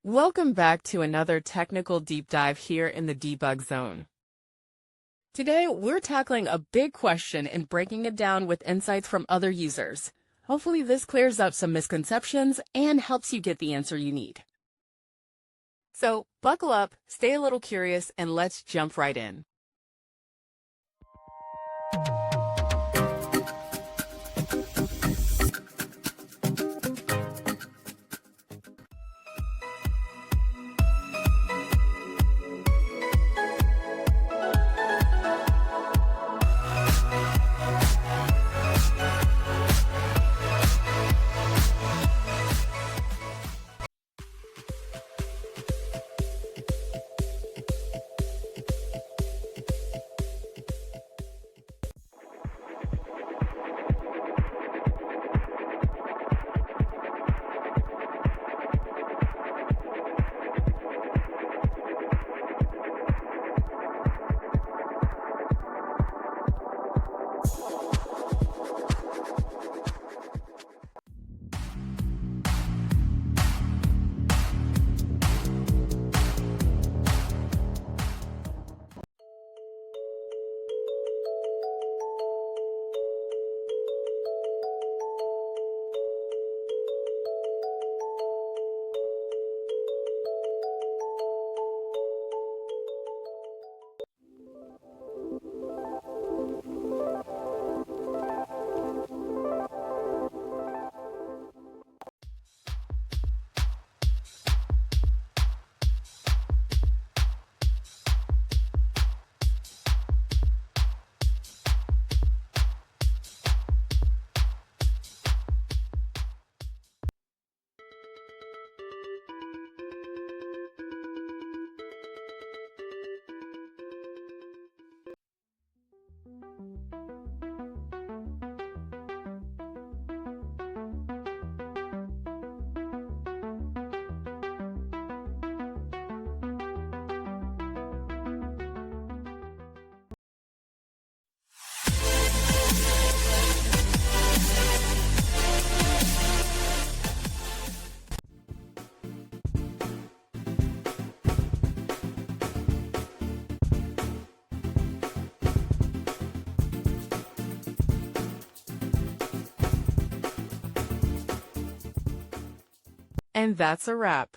Welcome back to another technical deep dive here in the debug zone. Today, we're tackling a big question and breaking it down with insights from other users. Hopefully this clears up some misconceptions and helps you get the answer you need. So buckle up, stay a little curious, and let's jump right in. And that's a wrap.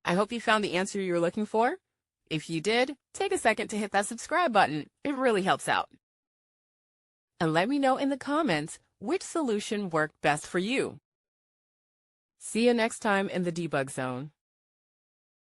I hope you found the answer you were looking for. If you did, take a second to hit that subscribe button. It really helps out. And let me know in the comments which solution worked best for you. See you next time in the debug zone.